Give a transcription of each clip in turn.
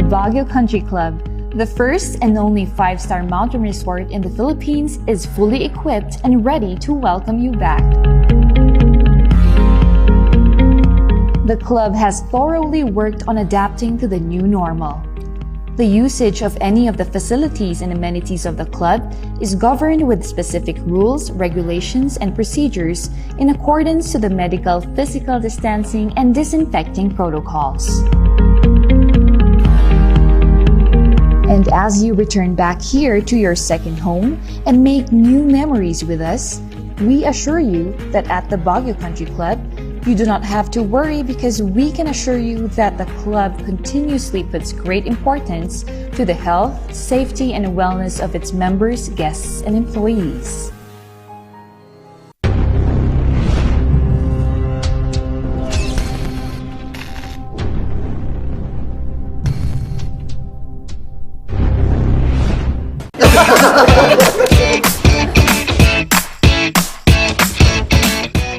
Baguio Country Club, the first and only 5-star mountain resort in the Philippines, is fully equipped and ready to welcome you back. The club has thoroughly worked on adapting to the new normal. The usage of any of the facilities and amenities of the club is governed with specific rules, regulations, and procedures in accordance to the medical, physical distancing, and disinfecting protocols. And as you return back here to your second home and make new memories with us, we assure you that at the Baguio Country Club, you do not have to worry because we can assure you that the club continuously puts great importance to the health, safety, and wellness of its members, guests, and employees.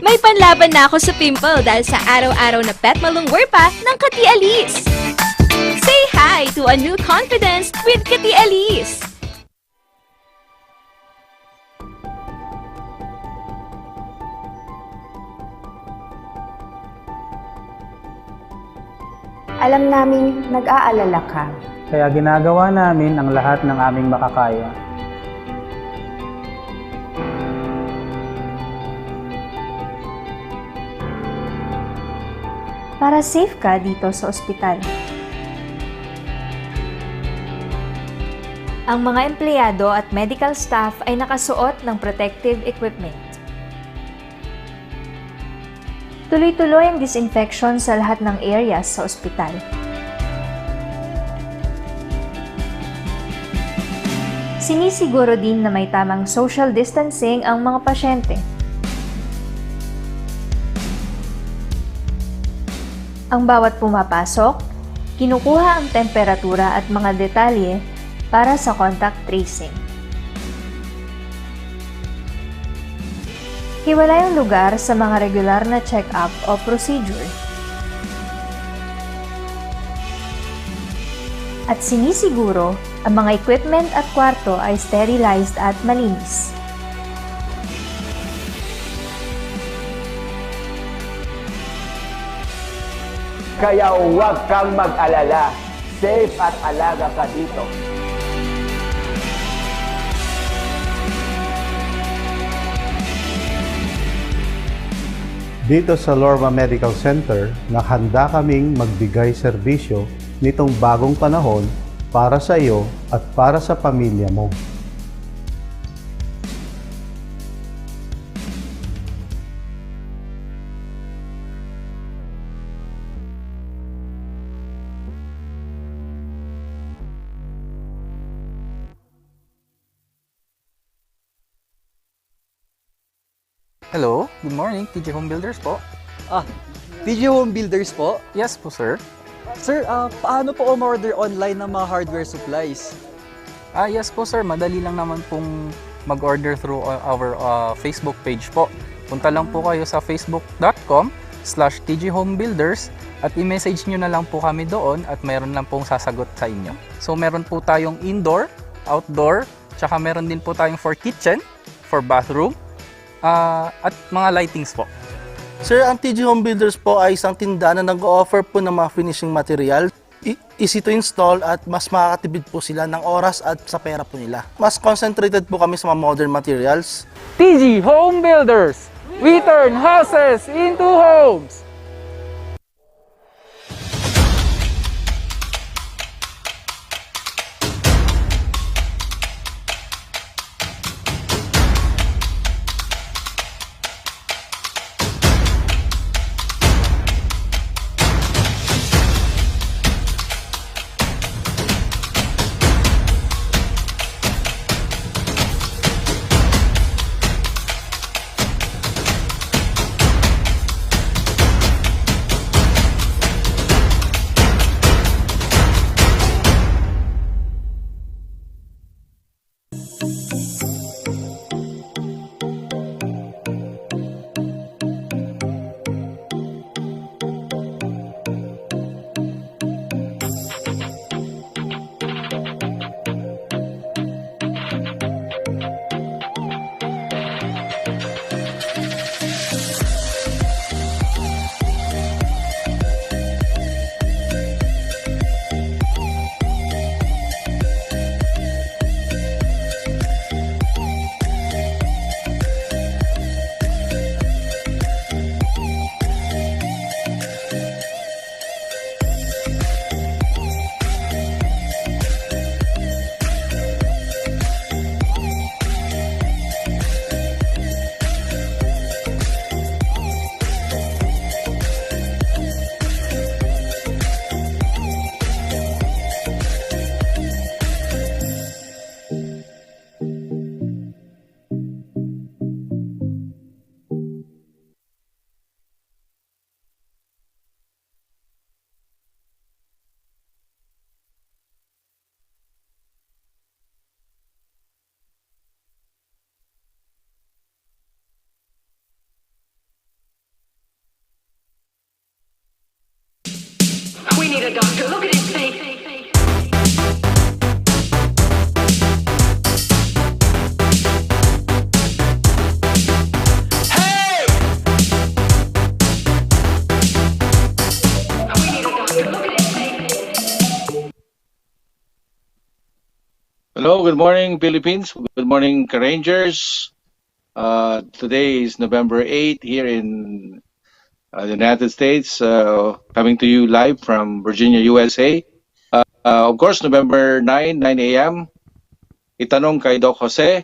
May panlaban na ako sa pimple dahil sa araw-araw na pet malungwer pa ng Kati Alice. Say hi to a new confidence with Kati Alice. Alam naming nag-aalala ka. Kaya ginagawa namin ang lahat ng aming makakaya. Para safe ka dito sa ospital. Ang mga empleyado at medical staff ay nakasuot ng protective equipment. Tuloy-tuloy ang disinfection sa lahat ng areas sa ospital. Sinisiguro din na may tamang social distancing ang mga pasyente. Ang bawat pumapasok, kinukuha ang temperatura at mga detalye para sa contact tracing. Hiwalay ang lugar sa mga regular na check-up o procedure. At sinisiguro, ang mga equipment at kwarto ay sterilized at malinis. Kaya huwag kang mag-alala. Safe at alaga ka dito. Dito sa Lorma Medical Center, nakahanda kaming magbigay serbisyo nitong bagong panahon para sa iyo at para sa pamilya mo. Hello, good morning, TJ Home Builders po. TJ Home Builders po? Yes po, sir. Sir, paano po umorder online ng mga hardware supplies? Yes po, sir. Madali lang naman pong mag-order through our Facebook page po. Punta lang po kayo sa facebook.com/tjhomebuilders at i-message nyo na lang po kami doon at meron lang pong sasagot sa inyo. So, meron po tayong indoor, outdoor, tsaka meron din po tayong for kitchen, for bathroom, at mga lightings po. Sir, ang TJ Home Builders po ay isang tindahan na nag-o-offer po ng mga finishing material. Easy to install at mas makakatipid po sila ng oras at sa pera po nila. Mas concentrated po kami sa mga modern materials. TJ Home Builders! We turn houses into homes! Hello, good morning, Philippines. Good morning, Rangers. Today is November 8 here in the United States, coming to you live from Virginia, USA. Of course, November 9, 9 a.m. Itanong kay Doc Jose.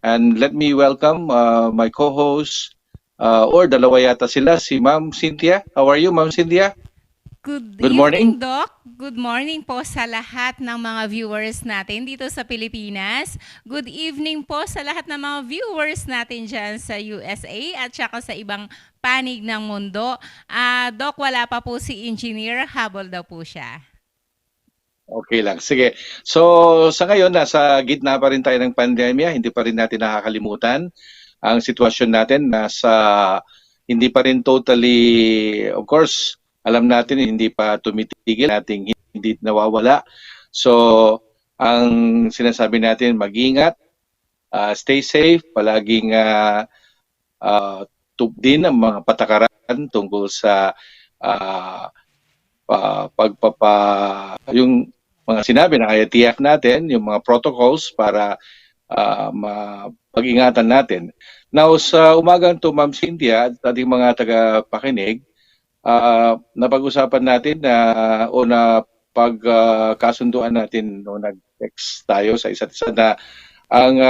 And let me welcome my co-host, or dalawa yata sila, si Ma'am Cynthia. How are you, Ma'am Cynthia? Good morning. evening, Doc. Good morning po sa lahat ng mga viewers natin dito sa Pilipinas. Good evening po sa lahat ng mga viewers natin dyan sa USA at saka sa ibang panig ng mundo. Doc, wala pa po si Engineer. Habol daw po siya. Okay lang. Sige. So, sa ngayon, nasa gitna pa rin tayo ng pandemya. Hindi pa rin natin nakakalimutan ang sitwasyon natin. Hindi pa rin totally, of course, alam natin hindi pa tumitigil, nating hindi nawawala. So, ang sinasabi natin, mag-ingat, stay safe, palaging din ang mga patakaran tungkol sa yung mga sinabi ng IATF natin, yung mga protocols para pag-ingatan natin. Now, sa umagang to, Ma'am Cynthia at ating mga tagapakinig, napag-usapan natin na pagkasunduan natin no, nag-text tayo sa isa't isa na ang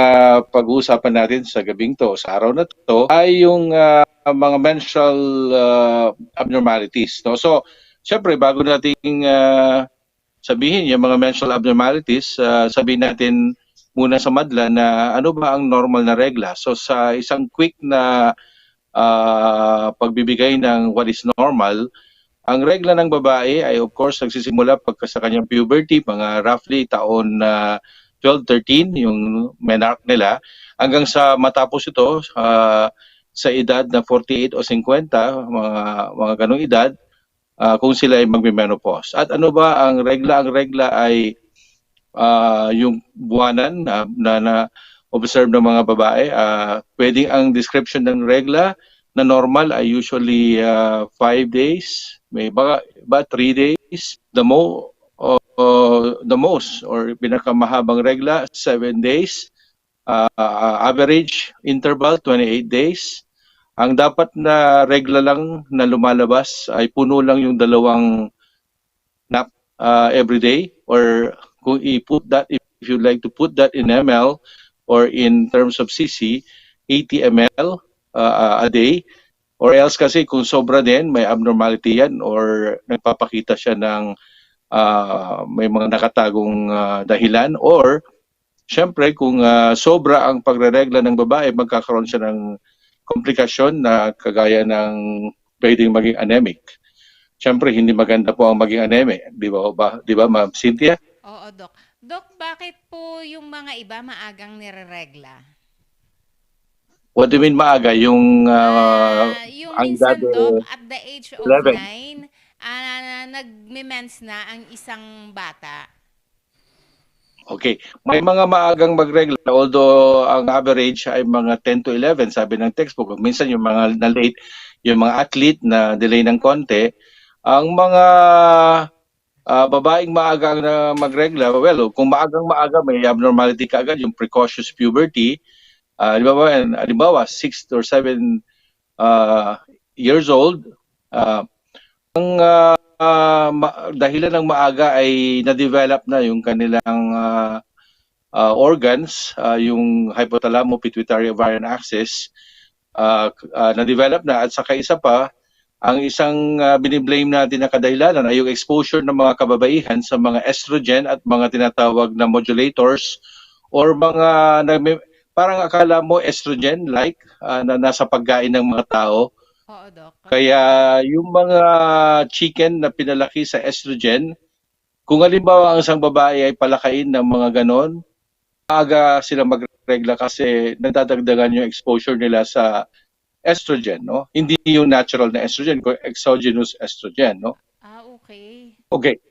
pag-uusapan natin sa gabing to, sa araw na to, ay yung mga menstrual abnormalities. No? So, syempre, bago nating sabihin yung mga menstrual abnormalities, sabihin natin muna sa madla na ano ba ang normal na regla. So, sa isang quick na pagbibigay ng what is normal, ang regla ng babae ay of course nagsisimula pagka sa kanyang puberty, mga roughly taon 12-13 yung menarche nila, hanggang sa matapos ito sa edad na 48 o 50, mga ganong edad, kung sila ay magme-menopause. At ano ba ang regla? Ang regla ay yung buwanan na observe ng mga babae. Pwedeng ang description ng regla na normal ay usually 5 days, may ba 3 days. The most or pinakamahabang regla 7 days. Average interval 28 days. Ang dapat na regla lang na lumalabas ay puno lang yung dalawang nap every day, or kung if you'd like to put that in ml or in terms of cc, 80 ml a day, or else kasi kung sobra din may abnormality yan or nagpapakita siya ng may mga nakatagong dahilan, or syempre kung sobra ang pagreregla ng babae, magkakaroon siya ng komplikasyon na kagaya ng pwedeng maging anemic. Syempre hindi maganda po ang maging anemic, di ba Ma'am Cynthia? Oo, Doc. Doc, bakit po yung mga iba maagang nireregla? What do you mean maaga? Yung Yung ang minsan, dati, Doc, at the age of 11. 9, nagme-mens na ang isang bata. Okay. May mga maagang magregla, although ang average ay mga 10 to 11, sabi ng textbook. Minsan yung mga na late, yung mga athlete na delay ng konti, ang mga babaeng maagang na magregla, well, kung maaga may abnormality ka agad, yung precocious puberty, halimbawa 6 or 7 years old, ang dahilan ng maaga ay na-develop na yung kanilang organs, yung hypothalamo-pituitary ovarian axis, na-develop na, at saka isa pa, ang isang biniblame natin na kadahilanan ay yung exposure ng mga kababaihan sa mga estrogen at mga tinatawag na modulators, or mga parang akala mo estrogen-like na nasa pagkain ng mga tao. Oo, Doc. Kaya yung mga chicken na pinalaki sa estrogen, kung halimbawa ang isang babae ay palakain ng mga ganon, aga sila magregla kasi nadadagdagan yung exposure nila sa estrogen, no? Hindi yung natural na estrogen, exogenous estrogen, no? Okay. Okay.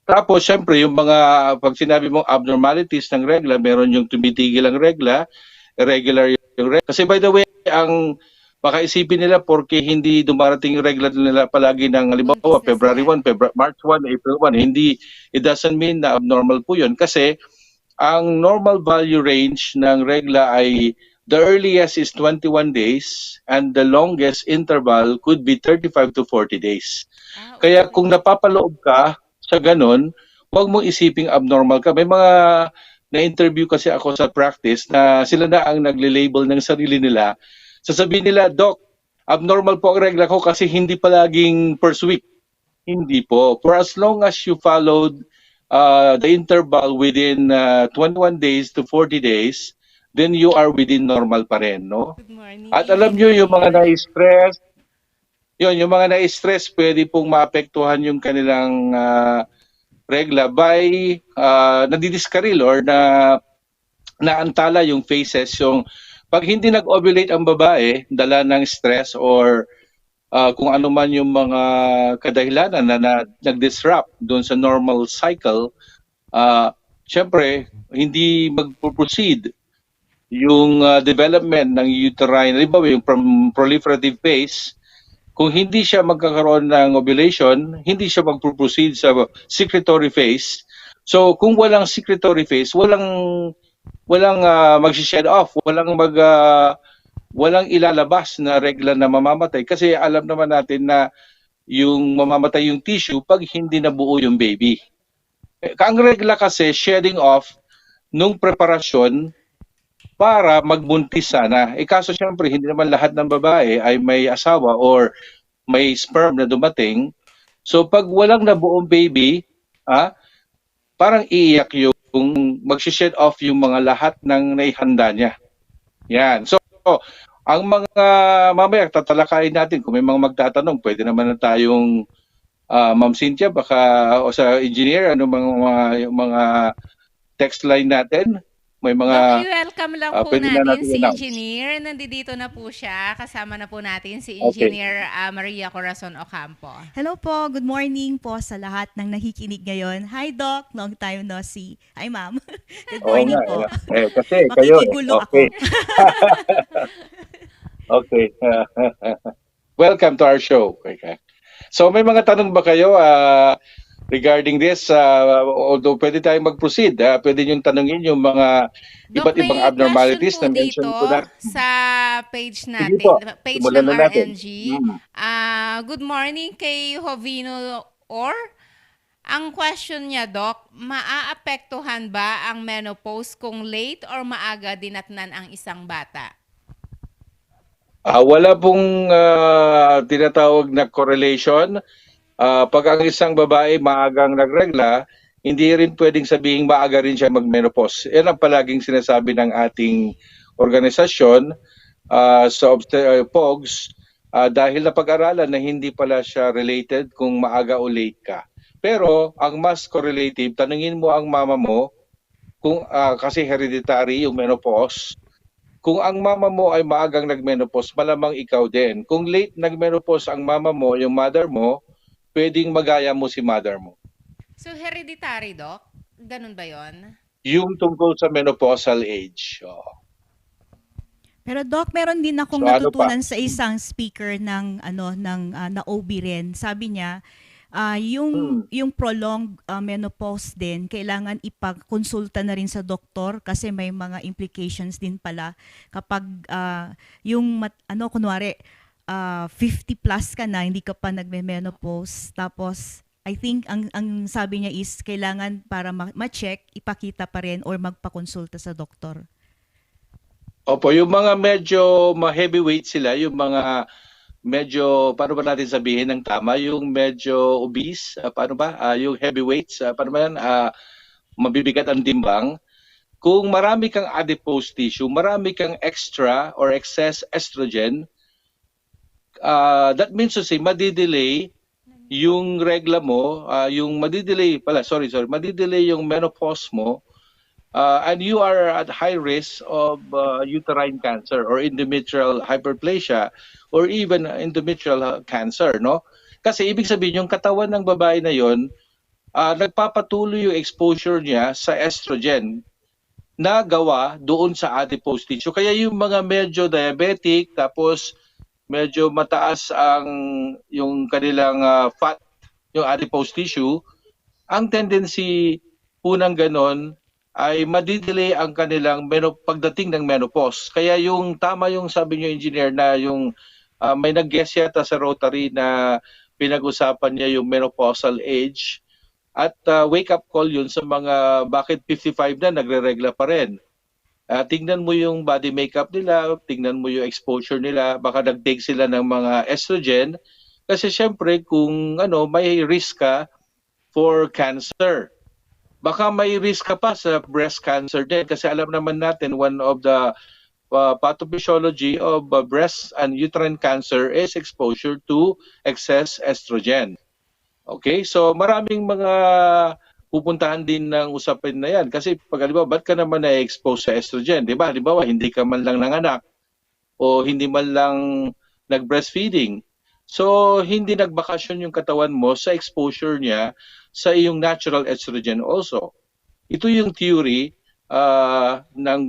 Tapos, syempre, yung mga, pag sinabi mong abnormalities ng regla, meron yung tumitigil ang regla, irregular yung regla. Kasi by the way, ang baka isipin nila porque hindi dumarating yung regla nila palagi ng halimbawa February 1, March 1, April 1. Hindi, it doesn't mean na abnormal po yun kasi ang normal value range ng regla ay the earliest is 21 days and the longest interval could be 35 to 40 days. Kaya kung napapaloob ka sa ganun, huwag mong isiping abnormal ka. May mga na-interview kasi ako sa practice na sila na ang nagle-label ng sarili nila. Sasabihin nila, Doc, abnormal po ang regla ko kasi hindi palaging first week. Hindi po. For as long as you followed the interval within 21 days to 40 days, then you are within normal pa rin, no? At alam nyo, yung mga na-stress, yung mga na-stress, pwede pong maapektuhan yung kanilang regla by nadidiskaril or naantala yung phases. Yung pag hindi nag-ovulate ang babae, dala ng stress or kung ano man yung mga kadahilanan na nag-disrupt doon sa normal cycle, syempre, hindi mag-proceed yung development ng uterine, halimbawa yung proliferative phase. Kung hindi siya magkakaroon ng ovulation, hindi siya mag-proceed sa secretory phase. So kung walang secretory phase, walang mag-shed off, walang ilalabas na regla na mamamatay kasi alam naman natin na yung mamamatay yung tissue pag hindi nabuo yung baby. Ang regla kasi shedding off nung preparasyon para magbuntis sana. Kaso syempre hindi naman lahat ng babae ay may asawa or may sperm na dumating. So pag walang nabuong baby, parang iiyak yung mag-shed off yung mga lahat ng naihanda niya. Yan. So ang mga mamaya tatalakayin natin kung may mga magtatanong, pwede naman na tayong Ma'am Cynthia baka o sa engineer ano mga text line natin. May mga welcome lang po natin si Engineer. Nandito na po siya. Kasama na po natin si Engineer Maria Corazon Ocampo. Hello po. Good morning po sa lahat ng nakikinig ngayon. Hi, Doc. Long time no see. Hi, Ma'am. Good morning po. Kasi kayo. Okay. Okay. Welcome to our show. Okay. So may mga tanong ba kayo regarding this? Although pwede tayong mag-proceed, pwede niyong tanungin yung mga iba't ibang abnormalities na mention ko na sa page natin, page ng RNG. Good morning kay Jovino Or. Ang question niya, Doc, maaapektuhan ba ang menopause kung late or maaga dinatnan ang isang bata? Wala pong tinatawag na correlation. Pag ang isang babae maagang nagregla, hindi rin pwedeng sabihing maaga rin siya mag-menopause. Yan ang palaging sinasabi ng ating organisasyon sa POGS dahil napag-aralan na hindi pala siya related kung maaga o late ka. Pero ang mas correlative, tanungin mo ang mama mo kung kasi hereditary yung menopause. Kung ang mama mo ay maagang nag-menopause, malamang ikaw din. Kung late nag-menopause ang mama mo, yung mother mo, pwedeng magaya mo si mother mo. So hereditary, Doc? Ganun ba yon? Yung tungkol sa menopausal age. Pero Doc, meron din akong natutunan sa isang speaker ng na OB rin. Sabi niya, yung prolonged menopause din, kailangan ipagkonsulta na rin sa doktor kasi may mga implications din pala kapag kunwari 50 plus ka na, hindi ka pa nagme-menopause. Tapos, I think, ang sabi niya is, kailangan para ma-check, ipakita pa rin or magpakonsulta sa doktor. Opo, yung mga medyo ma-heavyweight sila, yung mga medyo, paano ba natin sabihin ng tama, yung medyo obese, paano ba? Yung heavyweights, paano ba yan? Mabibigat ang timbang. Kung marami kang adipose tissue, marami kang extra or excess estrogen, that means to say, madidelay yung regla mo, madidelay yung menopause mo, and you are at high risk of uterine cancer or endometrial hyperplasia or even endometrial cancer, no? Kasi ibig sabihin, yung katawan ng babae na yon, nagpapatuloy yung exposure niya sa estrogen na gawa doon sa adipose tissue. Kaya yung mga medyo diabetic, tapos medyo mataas yung kanilang fat, yung adipose tissue, ang tendency po ng ganon ay madidelay ang kanilang pagdating ng menopause. Kaya yung tama yung sabi niyo, engineer, na yung may nag-guess yata sa Rotary na pinag-usapan niya yung menopausal age, at wake-up call yun sa mga bakit 55 na nagre-regla pa rin. Tingnan mo yung body makeup nila, tingnan mo yung exposure nila, baka nag-take sila ng mga estrogen, kasi syempre kung may risk ka for cancer. Baka may risk ka pa sa breast cancer din, kasi alam naman natin one of the pathophysiology of breast and uterine cancer is exposure to excess estrogen. Okay, so maraming mga pupuntahan din ng usapin na yan. Kasi pag halimbawa, ba't ka naman na-expose sa estrogen? Di ba? Halimbawa, hindi ka man lang nanganak o hindi man lang nag-breastfeeding. So, hindi nagbakasyon yung katawan mo sa exposure niya sa iyong natural estrogen also. Ito yung theory ng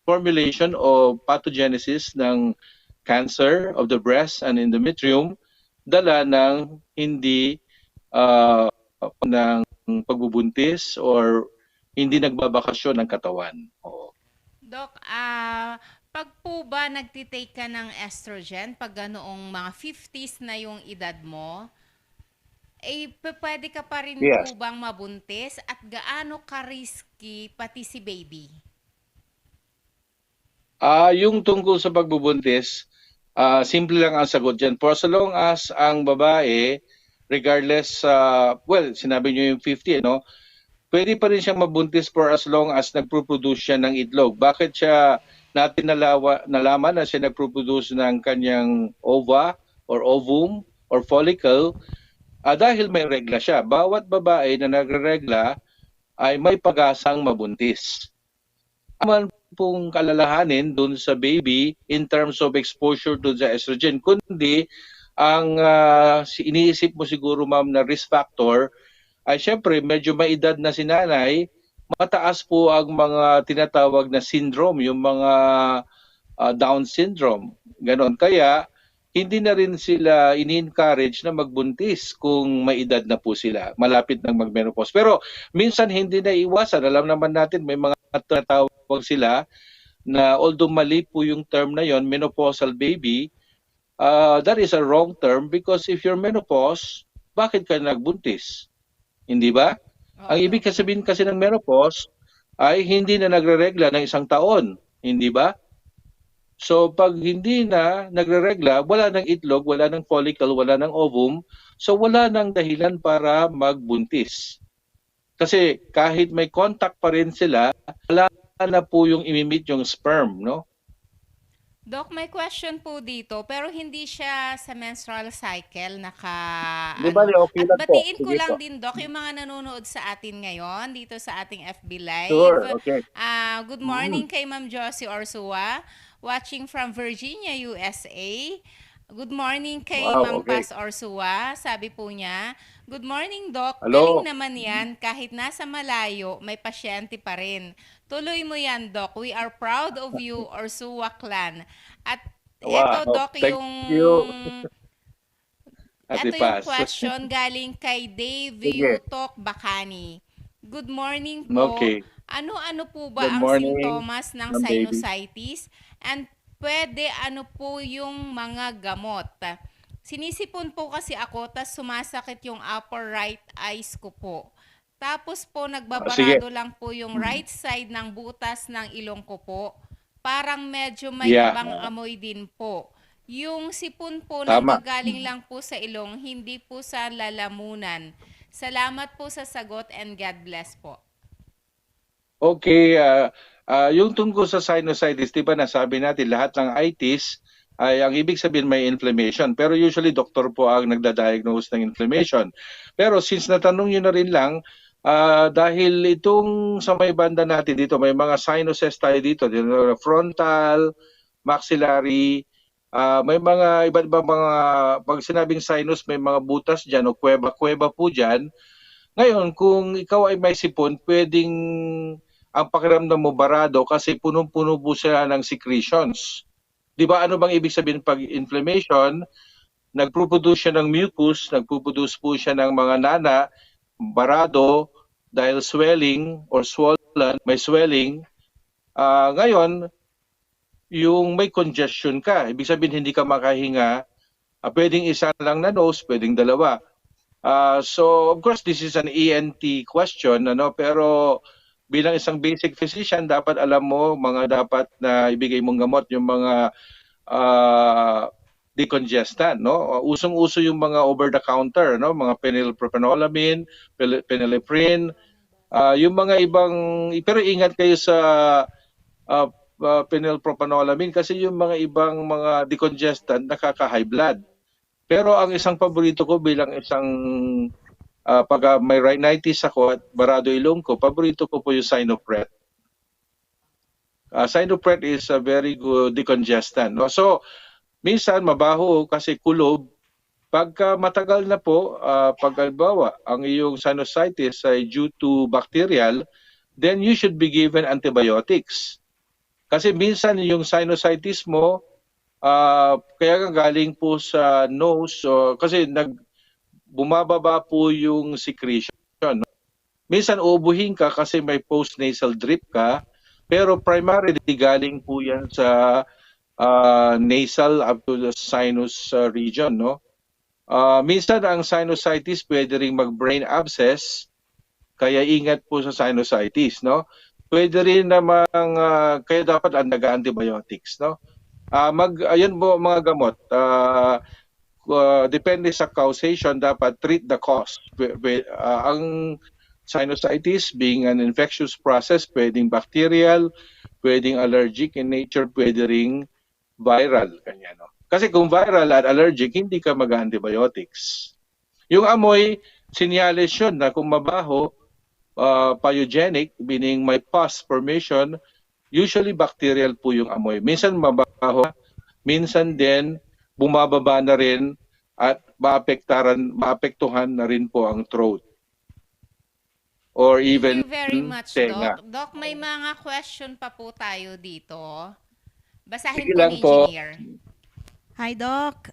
formulation o pathogenesis ng cancer of the breast and endometrium, dala ng hindi ng pagbubuntis or hindi nagbabakasyon ng katawan. Doc, pag po ba nagtitake ka ng estrogen, pag ganoong mga 50s na yung edad mo, pwede ka pa rin po bang mabuntis at gaano ka-risky pati si baby? Yung tungkol sa pagbubuntis, simple lang ang sagot dyan. For so long as ang babae, regardless, sinabi nyo yung 50, pwede pa rin siyang mabuntis for as long as nagproproduce siya ng itlog. Bakit siya natin nalaman na siya nagproproduce ng kanyang ova or ovum or follicle? Dahil may regla siya. Bawat babae na nagre-regla ay may pag-asang mabuntis. Naman pong kalalahanin dun sa baby in terms of exposure to the estrogen, kundi ang iniisip mo siguro, ma'am, na risk factor ay syempre medyo may edad na si nanay, mataas po ang mga tinatawag na syndrome, yung mga Down syndrome. Ganon. Kaya hindi na rin sila ini-encourage na magbuntis kung may edad na po sila, malapit ng mag-menopause. Pero minsan hindi na iwasan. Alam naman natin may mga tinatawag sila na although mali po yung term na yon, menopausal baby, that is a wrong term because if you're menopause, bakit ka nagbuntis? Hindi ba? Ang ibig sabihin kasi ng menopause ay hindi na nagre-regla ng 1 taon. Hindi ba? So pag hindi na nagre-regla, wala ng itlog, wala ng follicle, wala ng ovum, so wala ng dahilan para magbuntis. Kasi kahit may contact pa rin sila, wala na po yung imimit yung sperm, no? Doc, may question po dito, pero hindi siya sa menstrual cycle Di ba, okay At lang po. batiin ko Sige lang po. din, Doc, yung mga nanonood sa atin ngayon dito sa ating FB Live. Sure, okay. Good morning kay Ma'am Josie Orsua, watching from Virginia, USA. Good morning kay Ma'am Paz Orsua. Sabi po niya, good morning, Doc. Hello. Galing naman yan. Kahit nasa malayo, may pasyente pa rin. Tuloy mo yan, Doc. We are proud of you, Orsua Clan. At ito, Doc, thank yung... you. Ito Ate yung Paz. question galing kay Dave Sige. Yutok Bakani. Good morning po. Okay. Ano-ano po ba Good ang morning, sintomas ng Ma'am Baby. sinusitis? And pwede ano po yung mga gamot? Sinisipon po kasi ako, tas sumasakit yung upper right eyes ko po. Tapos po nagbabarado lang po yung right side ng butas ng ilong ko po. Parang medyo may ibang amoy din po. Yung sipon po Tama. nanggagaling lang po sa ilong, hindi po sa lalamunan. Salamat po sa sagot and God bless po. Okay, yung tungkol sa sinusitis, di ba nasabi natin lahat ng itis ay ang ibig sabihin may inflammation. Pero usually doktor po ang nagda-diagnose ng inflammation. Pero since natanong nyo na rin lang, dahil itong sa may banda natin dito, may mga sinuses tayo dito, frontal, maxillary, may mga iba't ibang mga, pag sinabing sinus, may mga butas dyan o kuweba-kuweba po dyan. Ngayon, kung ikaw ay may sipon, pwedeng ang pakiramdam mo barado kasi punong-puno po siya ng secretions. Di ba ano bang ibig sabihin pag inflammation? Nagproproduce siya ng mucus, nagproproduce po siya ng mga nana, barado, dahil swelling or swollen swollen, may swelling. Ngayon, yung may congestion ka, ibig sabihin hindi ka makahinga, pwedeng isa lang na nose, pwedeng dalawa. So of course this is an ENT question, pero bilang isang basic physician dapat alam mo mga dapat na ibigay mong gamot, yung mga decongestant, usong-uso yung mga over the counter, mga phenylpropanolamine, phenylephrine, yung mga ibang, pero ingat kayo sa phenylpropanolamine kasi yung mga ibang mga decongestant nakaka-high blood. Pero ang isang paborito ko bilang isang pag may rhinitis ako at barado ilong ko, paborito ko po yung Sinopret. Sinopret is a very good decongestant. So, minsan mabaho kasi kulob. Pagka matagal na po, pag halimbawa, ang iyong sinusitis ay due to bacterial, then you should be given antibiotics. Kasi minsan yung sinusitis mo, kaya galing po sa nose, kasi bumababa po yung secretion. Minsan uubuhin ka kasi may post-nasal drip ka, pero primarily galing po yan sa nasal up to the sinus region. Minsan ang sinusitis pwede rin mag-brain abscess, kaya ingat po sa sinusitis. Pwede rin namang, kaya dapat nag-antibiotics. Ayun po mga gamot. Depende sa causation, dapat treat the cause. Ang sinusitis being an infectious process, pwedeng bacterial, pwedeng allergic in nature, pwede ring viral. Kasi kung viral at allergic, hindi ka mag-antibiotics. Yung amoy, sinyales yun na kung mabaho, pyogenic, meaning may pus formation, usually bacterial po yung amoy. Minsan mabaho, minsan din bumababa na rin at maapektuhan na rin po ang throat. Or even Thank you very much, tenga. Doc. May mga question pa po tayo dito. Basahin Sige po lang ni po. Engineer. Hi, Doc.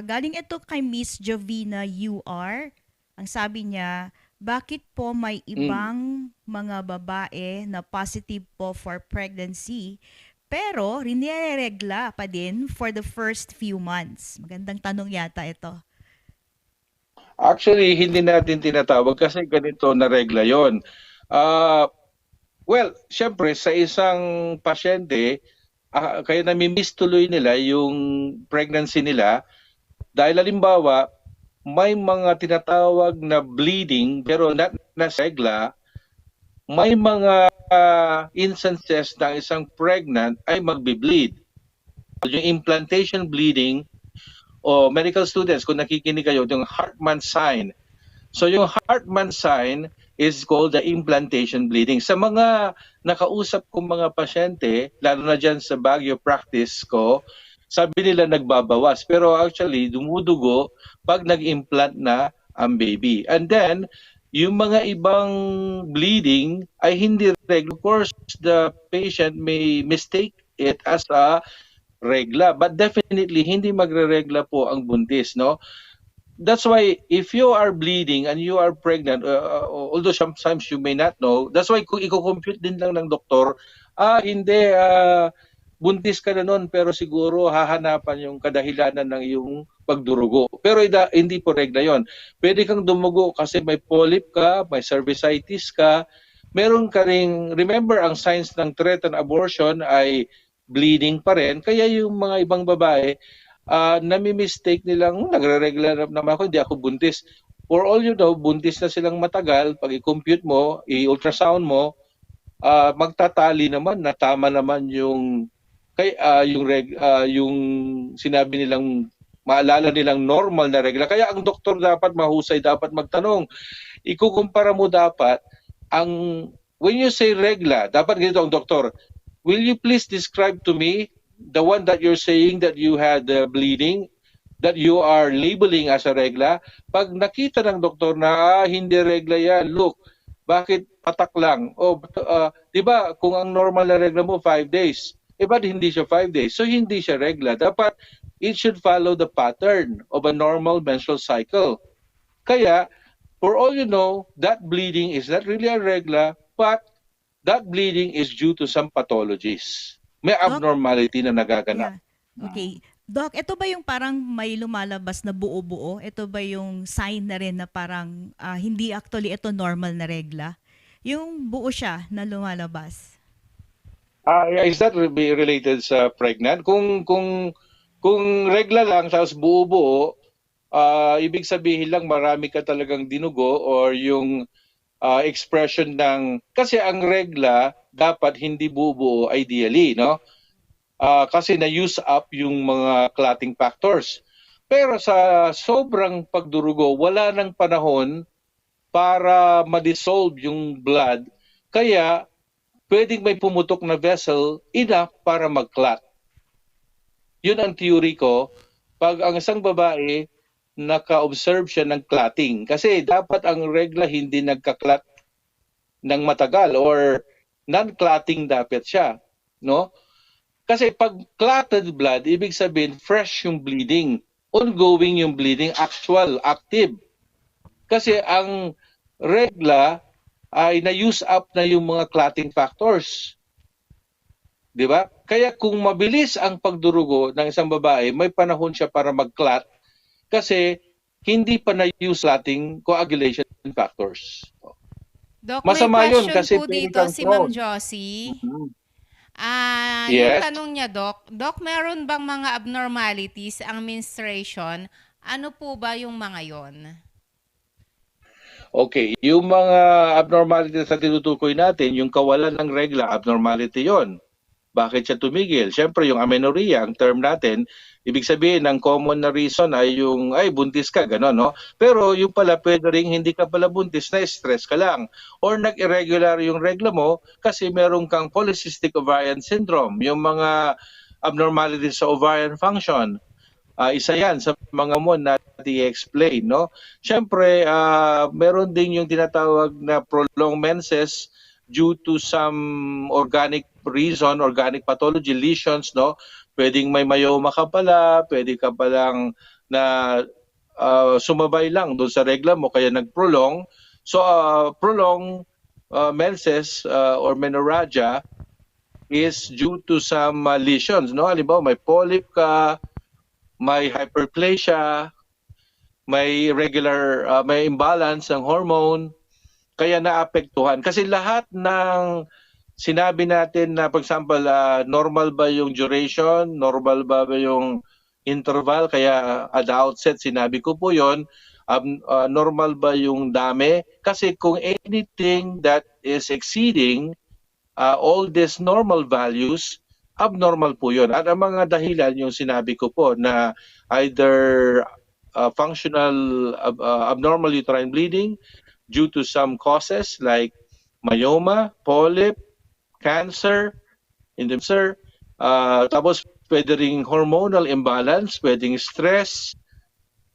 Galing ito kay Miss Jovina UR. Ang sabi niya, bakit po may ibang mga babae na positive po for pregnancy pero riniregla pa din for the first few months? Magandang tanong yata ito. Actually, hindi natin tinatawag kasi ganito na regla yon. Well, syempre sa isang pasyente, kaya nami-miss tuloy nila yung pregnancy nila dahil halimbawa may mga tinatawag na bleeding pero not na regla, may mga instances na isang pregnant ay magbi-bleed. Yung implantation bleeding o medical students, kung nakikinig kayo, yung Hartmann sign. So yung Hartmann sign is called the implantation bleeding. Sa mga nakausap kong mga pasyente, lalo na dyan sa Baguio practice ko, sabi nila nagbabawas. Pero actually, dumudugo pag nag-implant na ang baby. And then, yung mga ibang bleeding ay hindi regular. Of course, the patient may mistake it as a regla. But definitely, hindi magre-regla po ang buntis, That's why if you are bleeding and you are pregnant, although sometimes you may not know, that's why kung i-compute din lang ng doktor, hindi, buntis ka na nun, pero siguro hahanapan yung kadahilanan ng iyong pagdurugo. Pero hindi po regla yon. Pwede kang dumugo kasi may polyp ka, may cervicitis ka, meron ka ring, remember ang signs ng threatened abortion ay bleeding pa rin, kaya yung mga ibang babae, nami-mistake nilang, nagre-regla naman ako, hindi ako buntis. For all you know, buntis na silang matagal, pag i-compute mo, i-ultrasound mo, magtatali naman, na tama naman yung yung sinabi nilang, maalala nilang normal na regla. Kaya ang doktor dapat mahusay, dapat magtanong. Ikukumpara mo dapat when you say regla, dapat ganito ang doktor, will you please describe to me the one that you're saying that you had bleeding, that you are labeling as a regla? Pag nakita ng doktor na hindi regla yan, look, bakit patak lang? Di ba kung ang normal na regla mo 5 days, ba't hindi siya 5 days? So hindi siya regla. Dapat it should follow the pattern of a normal menstrual cycle. Kaya, for all you know, that bleeding is not really a regla, but that bleeding is due to some pathologies. May abnormality na nagaganap. Okay. Doc, ito ba yung parang may lumalabas na buo-buo? Ito ba yung sign na rin na parang hindi actually ito normal na regla? Yung buo siya na lumalabas. Is that be related sa pregnant? Kung regla lang tapos buo-buo, ibig sabihin lang marami ka talagang dinugo or yung expression ng, kasi ang regla dapat hindi buo-buo ideally, no? Kasi na-use up yung mga clotting factors. Pero sa sobrang pagdurugo, wala nang panahon para ma-dissolve yung blood. Kaya pwedeng may pumutok na vessel enough para mag-clot. Yun ang theory ko. Pag ang isang babae, naka-observe siya ng clotting. Kasi dapat ang regla hindi nagka-clot ng matagal or non-clotting dapat siya. No? Kasi pag clotted blood, ibig sabihin fresh yung bleeding. Ongoing yung bleeding, actual, active. Kasi ang regla ay na-use up na yung mga clotting factors. Di ba? Kaya kung mabilis ang pagdurugo ng isang babae, may panahon siya para mag-clot kasi hindi pa na-use clotting coagulation factors. Doc, Masama may yun question kasi po dito si Ma'am Josie. Yung tanong niya, Doc, meron bang mga abnormalities ang menstruation? Ano po ba yung mga yon? Okay, yung mga abnormalities na tinutukoy natin, yung kawalan ng regla, abnormality yon. Bakit siya tumigil? Siyempre, yung amenorrhea, ang term natin, ibig sabihin, ang common na reason ay yung, buntis ka, gano'n, no? Pero yung pala, pwede rin hindi ka pala buntis, na stress ka lang. Or nag-irregular yung regla mo kasi meron kang polycystic ovarian syndrome, yung mga abnormalities sa ovarian function. Isa yan sa mga mo na i-explain, no? Siyempre, meron din yung tinatawag na prolonged menses due to some organic reason, organic pathology, lesions, no? Pwedeng may myoma ka pala, pwede ka palang na sumabay lang doon sa regla mo, kaya nag-prolong. So, prolonged menses or menorrhagia is due to some lesions, no? Halimbawa, may polyp ka, may hyperplasia, may may imbalance ng hormone, kaya naapektuhan. Kasi lahat ng sinabi natin na, for example, normal ba yung duration, normal ba yung interval, kaya at the outset sinabi ko po yon, normal ba yung dami? Kasi kung anything that is exceeding all these normal values, abnormal po yun. At ang mga dahilan yung sinabi ko po na either functional abnormal uterine bleeding due to some causes like myoma, polyp, cancer, tapos pwede ring hormonal imbalance, pwedeng stress,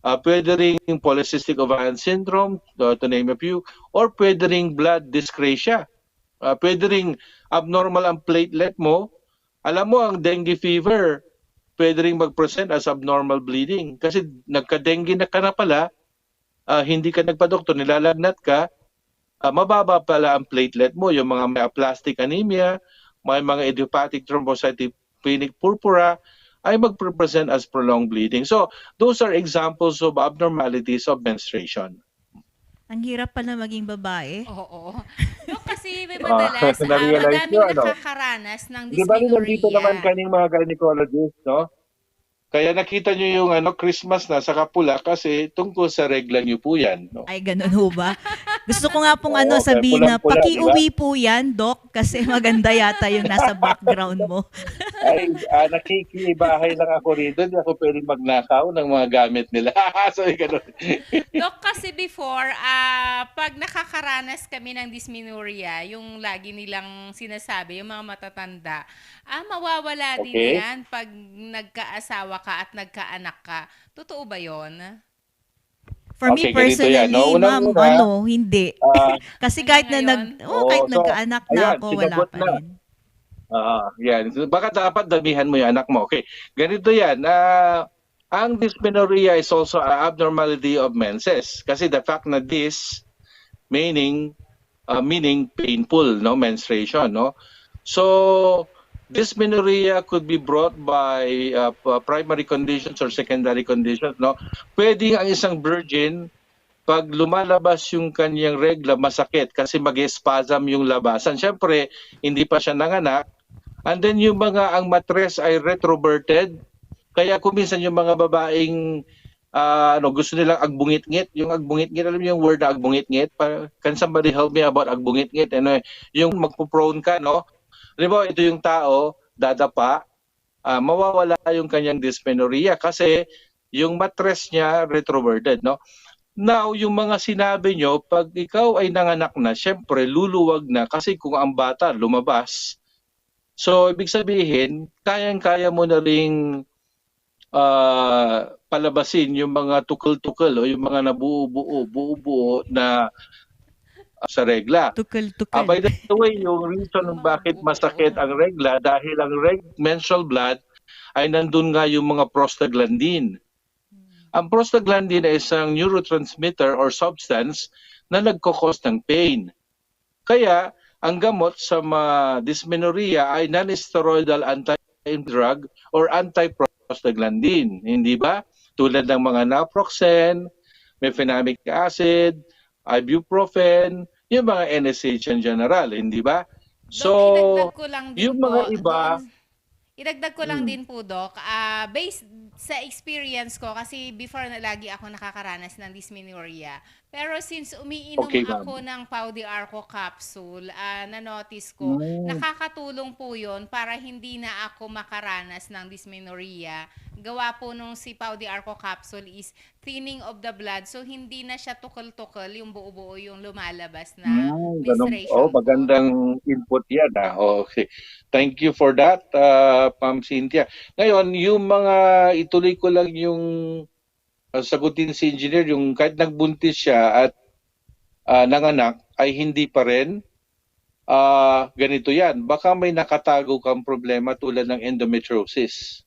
pwede ring polycystic ovarian syndrome, to name a few, or pwede ring blood dyscrasia. Pwede ring abnormal ang platelet mo. Alam mo, ang dengue fever, pwede ring mag-present as abnormal bleeding. Kasi nagka-dengue na ka na pala, hindi ka nagpa-doktor, nilalagnat ka, mababa pala ang platelet mo, yung mga may aplastic anemia, may mga idiopathic thrombocytopenic purpura, ay mag-present as prolonged bleeding. So, those are examples of abnormalities of menstruation. Ang hirap pala maging babae. Oo. No, kasi may madalas, madaming nakakaranas ng dysmenorrhea. Di ba nandito naman kaning mga gynecologists, no? Kaya nakita nyo yung Christmas na sa Kapula kasi tungkol sa regla nyo po yan. No? Ay, ganun ho ba? Gusto ko nga pong sabihin na pakiuwi po yan, Doc, kasi maganda yata yung nasa background mo. Ay, nakikibahay lang ako rito. Hindi ako pwedeng magnakaw ng mga gamit nila. So, ganun. Doc, kasi before, pag nakakaranas kami ng dysmenorrhea, yung lagi nilang sinasabi, yung mga matatanda, mawawala din yan pag nagkaasawa ka at nagkaanak ka. Totoo ba yon? For me personally, ma'am, hindi. Kasi kahit na nagkaanak na ako, wala pa rin. Yan. Baka dapat damihan mo yung anak mo. Okay. Ganito yan. Ang dysmenorrhea is also an abnormality of menses. Kasi the fact na this, meaning meaning painful, no, menstruation, no. So dysmenorrhea could be brought by primary conditions or secondary conditions, no. Pwedeng ang isang virgin, pag lumalabas yung kanyang regla, masakit kasi mag-spasm yung labasan. Siyempre, hindi pa siya nanganak. And then yung ang matres ay retroverted. Kaya kuminsan yung mga babaeng gusto nilang agbungit-ngit. Yung agbungit-ngit, alam niyo yung word na agbungit-ngit? Can somebody help me about agbungit-ngit? Ano, yung magpo-prone ka, no? Halimbawa, ito yung tao, dadapa, mawawala yung kanyang dysmenorrhea kasi yung matres niya retroverted, no? Now, yung mga sinabi nyo, pag ikaw ay nanganak na, syempre luluwag na kasi kung ang bata lumabas. So, ibig sabihin, kayang-kaya mo na ring palabasin yung mga tukol-tukol o yung mga buo-buo na sa regla. Tukol-tukol. By the way, yung reason bakit masakit ang regla dahil ang menstrual blood ay nandun nga yung mga prostaglandin. Ang prostaglandin ay isang neurotransmitter or substance na nagkakos ng pain. Kaya, ang gamot sa dysmenorrhea ay non-steroidal anti-drug or anti-prostaglandin. Hindi ba? Tulad ng mga naproxen, mefenamic acid, ibuprofen, yung mga NSAIDs in general. Hindi ba? So, yung mga iba... Idagdag ko lang din po, Doc, based sa experience ko, kasi before na lagi ako nakakaranas ng dysmenorrhea. Pero since umiinom ako ng Pau de Arco capsule, na-notice ko, nakakatulong po yun para hindi na ako makaranas ng dysmenorrhea. Gawa po nung si Pau de Arco capsule is thinning of the blood, so hindi na siya tukol-tukol, yung buo-buo yung lumalabas na menstruation. Magandang input yan. Okay. Thank you for that, Ma'am Cynthia. Ngayon, yung mga ituloy ko lang yung sagutin si engineer, yung kahit nagbuntis siya at nanganak ay hindi pa rin, ganito yan. Baka may nakatago kang problema tulad ng endometriosis.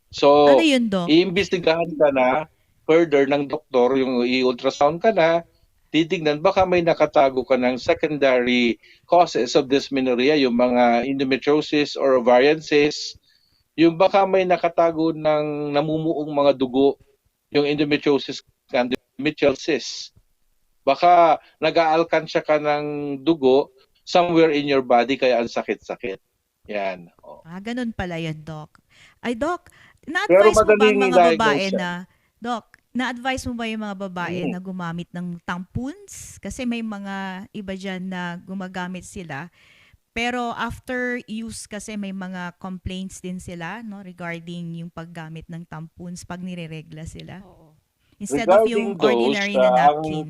So, ano yun, Doc? iimbestigahan ka na further ng doktor, yung i-ultrasound ka na, titignan, baka may nakatago ka ng secondary causes of dysmenorrhea, yung mga endometriosis or ovarian cysts, yung baka may nakatago ng namumuong mga dugo, yung endometriosis, endometrial cysts. Baka nag-aalkansya ka ng dugo somewhere in your body, kaya ang sakit-sakit. Yan. Ganun pala yun, Doc. Ay, Doc, na-advise mo ba ang mga babae na-advise mo ba yung mga babae na gumamit ng tampons? Kasi may mga iba dyan na gumagamit sila. Pero after use kasi may mga complaints din sila, no, regarding yung paggamit ng tampons pag nireregla sila. Instead of yung ordinary na napkin.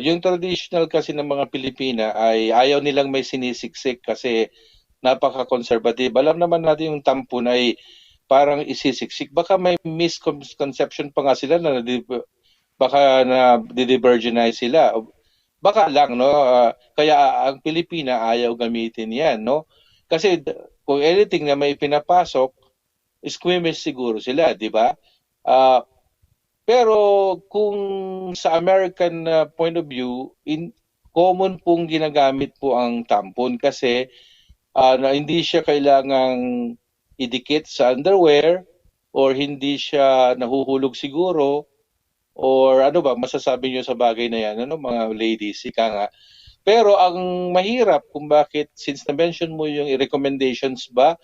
Yung traditional kasi ng mga Pilipina ay ayaw nilang may sinisiksik kasi napaka-conservative. Alam naman natin yung tampon ay parang isisiksik. Baka may misconception pa nga sila na baka na divirginize sila. Baka lang, no? Kaya ang Pilipina ayaw gamitin yan, no? Kasi kung anything na may pinapasok, squeamish siguro sila, di ba? Pero kung sa American point of view, common pong ginagamit po ang tampon kasi na hindi siya kailangang idikit sa underwear or hindi siya nahuhulog siguro or ano ba masasabi niyo sa bagay na yan, ano mga ladies, ika nga. Pero ang mahirap kung bakit, since na-mention mo yung recommendations ba,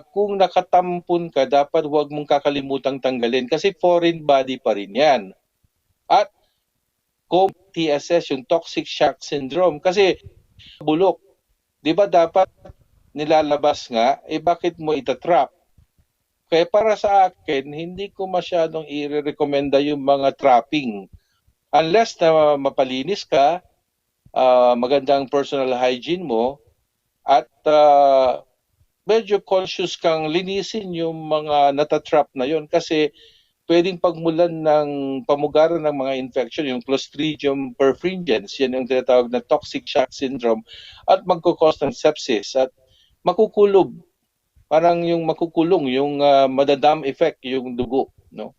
kung nakatampon ka, dapat huwag mong kakalimutang tanggalin kasi foreign body pa rin yan. At kung TSS, yung toxic shock syndrome, kasi bulok, di ba dapat nilalabas nga, bakit mo itatrap? Kaya para sa akin, hindi ko masyadong i-recommenda yung mga trapping. Unless na mapalinis ka, magandang personal hygiene mo, at medyo conscious kang linisin yung mga natatrap na yon kasi pwedeng pagmulan ng pamugaran ng mga infection, yung Clostridium perfringens, yan yung tinatawag na toxic shock syndrome, at magkukos ng sepsis at makukulob, parang yung makukulong, yung madadam effect yung dugo, no?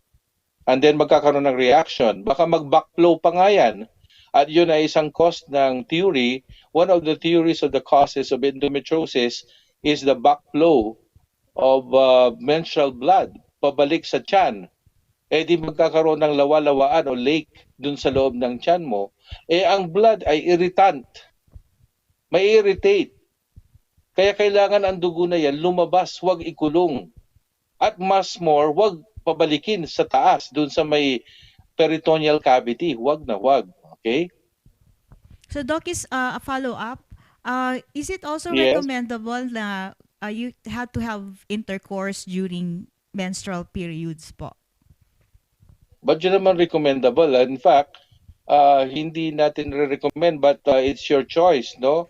And then magkakaroon ng reaction, baka mag-backflow pa nga yan. At yun ay isang cause ng theory. One of the theories of the causes of endometriosis is the backflow of menstrual blood pabalik sa tiyan. Di magkakaroon ng lawa-lawaan o lake dun sa loob ng tiyan mo. Ang blood ay irritant. May irritate. Kaya kailangan ang dugo na yan lumabas, huwag ikulong. At mas more, huwag pabalikin sa taas, dun sa may peritoneal cavity. Huwag na huwag. Okay? So Doc, is a follow-up. Is it also Yes. recommendable na you have to have intercourse during menstrual periods po? But yun naman recommendable. In fact, hindi natin re-recommend but it's your choice, no?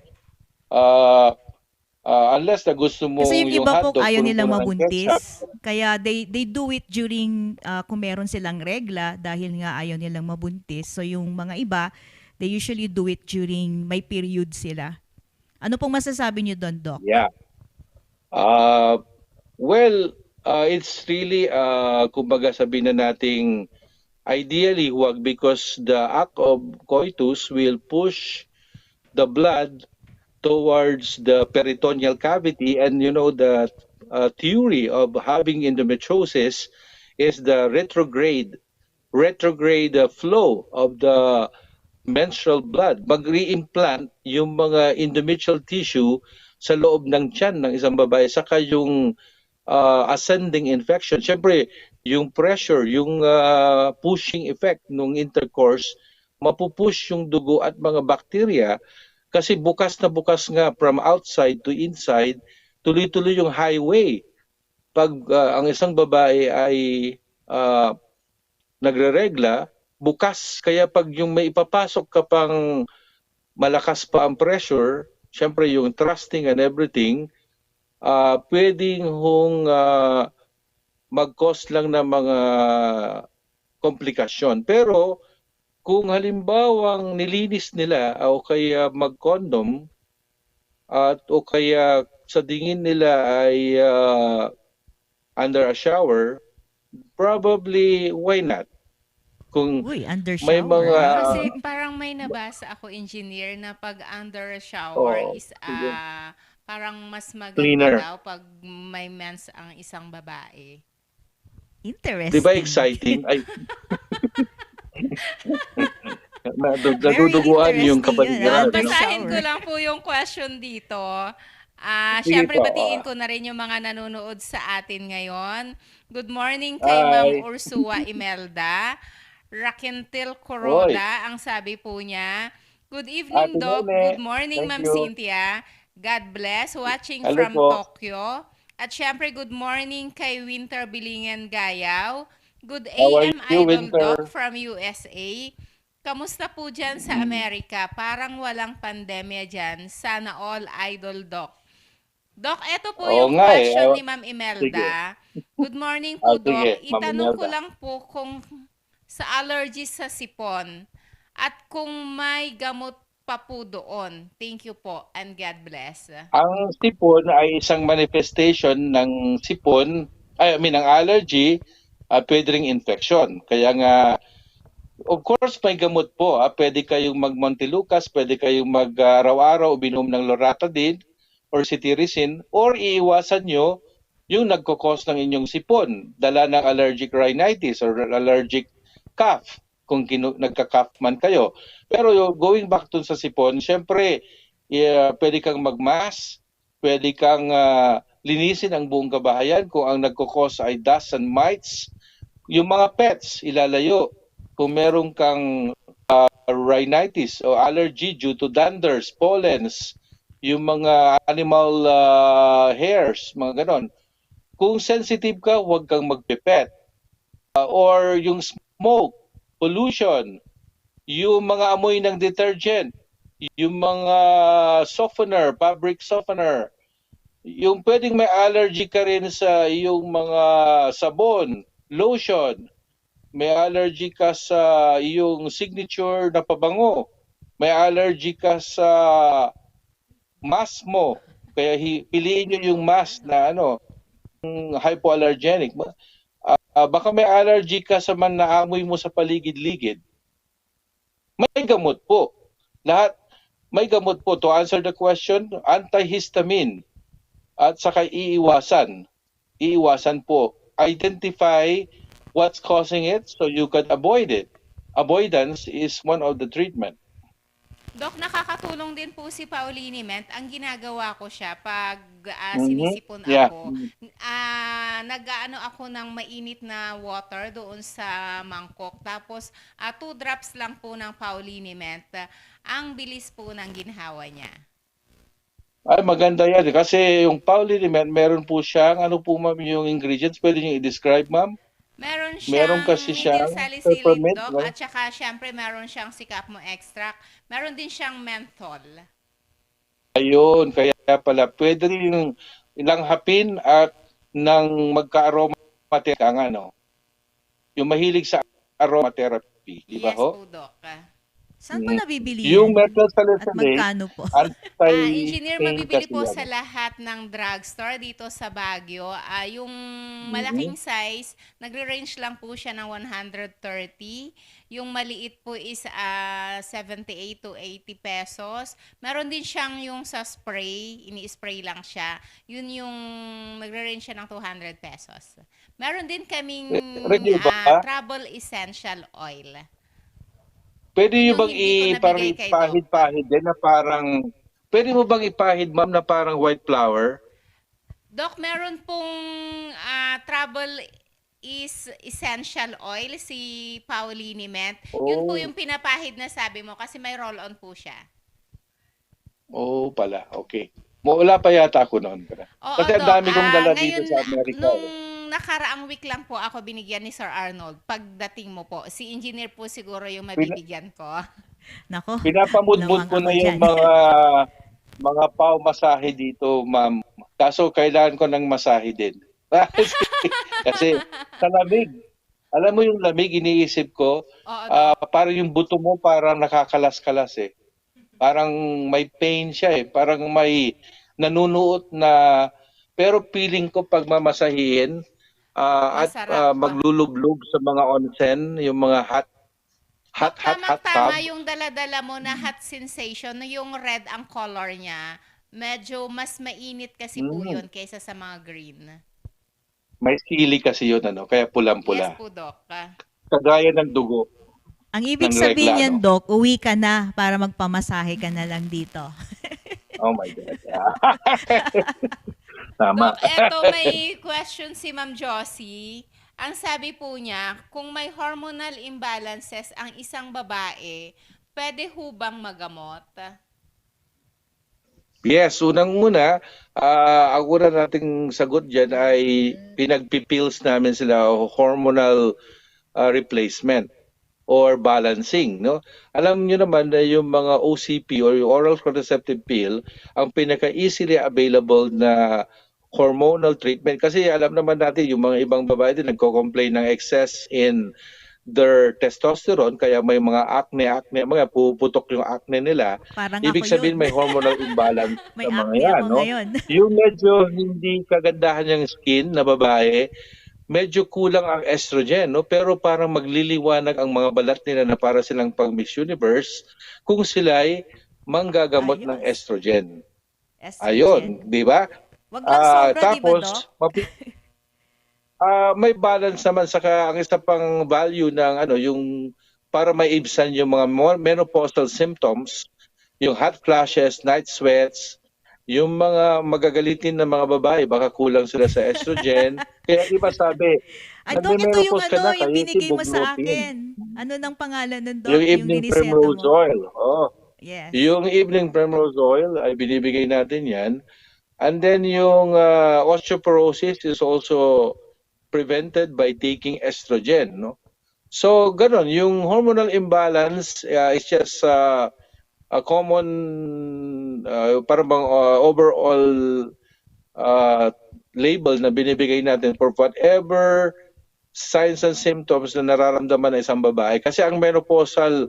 Unless na gusto mo Kasi yung iba po hotdog, ayaw nilang punong-puno ng ketchup. mabuntis. Kaya they do it during kung meron silang regla dahil nga ayaw nilang mabuntis. So yung mga iba, they usually do it during may period sila. Ano pong masasabi niyo doon, Doc? Yeah. It's really, kumbaga sabihin na nating ideally huwag because the act of coitus will push the blood towards the peritoneal cavity, and you know the theory of having endometriosis is the retrograde flow of the menstrual blood. Mag-reimplant yung mga endometrial tissue sa loob ng tiyan ng isang babae, saka yung ascending infection. Siyempre, yung pressure, yung pushing effect ng intercourse, mapupush yung dugo at mga bacteria kasi bukas na bukas nga from outside to inside, tuloy-tuloy yung highway. Pag ang isang babae ay nagre-regla, bukas. Kaya pag yung may ipapasok ka pang malakas pa ang pressure, siyempre yung thrusting and everything, pwedeng mag-cause lang ng mga komplikasyon. Pero kung halimbawang nilinis nila o kaya mag-condom o kaya sa tingin nila ay under a shower, probably why not? Kung under may shower. mga Kasi parang may nabasa ako, engineer, na pag under a shower is parang mas maganda Cleaner. daw pag may mens ang isang babae. Interesting. Di ba exciting? Ay, naduduguan yung kapaligiran. Basahin ko lang po yung question dito. Sige Siyempre, po. batiin ko na rin yung mga nanonood sa atin ngayon. Good morning kay Hi. Ma'am Ursua Imelda. Raquentil Coroda, ang sabi po niya. Good evening, Ate Doc. Nene. Good morning, Thank Ma'am you. Cynthia. God bless. Watching Hello from po. Tokyo. At syempre, good morning kay Winter Bilingen Gayaw. Good How are AM you, Idol Winter? Doc from USA. Kamusta po dyan sa Amerika? Parang walang pandemya dyan. Sana all Idol Doc. Doc, eto po Oo yung nga question eh. ni Ma'am Imelda. Good morning po, Sige, Doc. Ma'am Itanong ko Imelda. lang po kung sa allergies sa sipon at kung may gamot pa po doon. Thank you po and God bless. Ang sipon ay isang manifestation ng sipon, ng allergy, pwede ring infection. Kaya nga, of course, may gamot po. Pwede kayong mag-Montelukast, pwede kayong mag-araw-araw uminom ng Loratadine or cetirizine, or iiwasan nyo yung nagkukos ng inyong sipon. Dala ng allergic rhinitis or allergic cough kung nagka-cough man kayo. Pero going back to sa sipon, syempre, pwede kang mag-mask, pwede kang linisin ang buong kabahayan kung ang nagkukos ay dust and mites. Yung mga pets, ilalayo. Kung meron kang rhinitis o allergy due to danders, pollens, yung mga animal hairs, mga ganon. Kung sensitive ka, huwag kang magpipet. Or yung smoke, pollution, yung mga amoy ng detergent, yung mga softener, fabric softener, yung pwedeng may allergy ka rin sa yung mga sabon, lotion, may allergy ka sa yung signature na pabango, may allergy ka sa mask mo, kaya piliin nyo yung mask na hypoallergenic. Baka may allergy ka sa man na amoy mo sa paligid-ligid. May gamot po. Lahat, may gamot po. To answer the question, antihistamine at saka iiwasan. Iiwasan po. Identify what's causing it so you can avoid it. Avoidance is one of the treatment. Dok, nakakatulong din po si Pauliniment. Ang ginagawa ko siya pag sinisipon Yeah. ako, nag-ano ako ng mainit na water doon sa mangkok. Tapos 2 drops lang po ng Pauliniment. Ang bilis po ng ginhawa niya. Ay, maganda yan. Kasi yung Pauliniment, meron po siyang, ano po ma'am yung ingredients? Pwede niyo i-describe ma'am? Meron kasi siyang salicylate, peppermint, Doc, no? at saka syempre meron siyang sikapmo extract. Meron din siyang menthol. Ayun, kaya pala pwede rin ilang hapin at nang magka-aromatherapy ang ano. Yung mahilig sa aromatherapy, di ba Yes ho? po, Doc. Saan po nabibili Yung yan? methyl At salicylate, magkano po? Engineer, anti-pain mabibili kasi po yan. sa lahat ng drugstore dito sa Baguio. Yung malaking size, nagre-range lang po siya ng 130. Yung maliit po is 78 to 80 pesos. Meron din siyang yung sa spray, ini-spray lang siya. Yun yung nagre-range siya ng 200 pesos. Meron din kaming Regular ba? Trouble Essential Oil. Pwede nyo Yung bang hindi ko parang nabigay kay Doc. ipahid-pahid din na parang, pwede mo bang ipahid ma'am na parang white flour? Doc, meron pong Trouble is Essential Oil, si Pauliniment. Yun po yung pinapahid na sabi mo kasi may roll-on po siya. Oo pala, okay. Wala pa yata ako noon. Oo, Kasi ang Doc. dami kong dala dito Ngayon, sa Amerika. nung nakaraang week lang po ako binigyan ni Sir Arnold. Pagdating mo po, si engineer po siguro yung mabibigyan ko. Nako. Pinapamudmud ko na yung mga pau-masahe dito, ma'am. Kaso kailangan ko ng masahe din. Kasi sa lamig. Alam mo yung lamig, iniisip ko, parang yung buto mo parang nakakalas-kalas eh. Parang may pain siya eh. Parang may nanunuot na, pero feeling ko pag mamasahihin, at maglulublog sa mga onsen, yung mga hot Tama tub. yung dala-dala mo na hot sensation, yung red ang color niya. Medyo mas mainit kasi po yun kaysa sa mga green. May sili kasi yun, ano, kaya pulang-pula. Yes po, Doc. Kagaya ng dugo. Ang ibig ng sabihin regla, yan, no? Doc, uwi ka na para magpamasahe ka na lang dito. Oh my God. Tama. Doc, eto may question si Ma'am Josie. Ang sabi po niya, kung may hormonal imbalances ang isang babae, pwede ho bang magamot? Yes, unang-una, ang una nating sagot dyan ay pinagpipills namin sila hormonal replacement or balancing, no? Alam niyo naman na yung mga OCP or yung oral contraceptive pill, ang pinaka-easily available na hormonal treatment kasi alam naman natin yung mga ibang babae din nagko-complain ng excess in their testosterone kaya may mga acne, mga puputok yung acne nila. Parang Ibig ako sabihin yun. may hormonal imbalance May sa mga acne yan, ako no? ngayon. Yung medyo hindi kagandahan yung skin na babae, medyo kulang ang estrogen, no? Pero parang magliliwanag ang mga balat nila na para silang pang Miss Universe kung sila'y manggagamot ng estrogen. Ayun, di ba? Wag lang sobra, di ba, Tapos, Doc? may balance naman saka ang isa pang value ng ano yung para maibsan yung mga menopausal symptoms, yung hot flashes, night sweats, yung mga magagalitin na mga babae baka kulang sila sa estrogen. Kaya di ba sabi, Ay, Doc, ito yung nagme-menopause ka na, yung kayo binigay mo sa bugnutin. akin. Ano nang pangalan ng Doc? Yung evening nireseto primrose mo? oil. Oh. Yes. Yung evening primrose oil ay binibigay natin yan. And then yung osteoporosis is also prevented by taking estrogen, no? So, ganun, yung hormonal imbalance is just a common parang overall label na binibigay natin for whatever signs and symptoms na nararamdaman ng isang babae. Kasi ang menopausal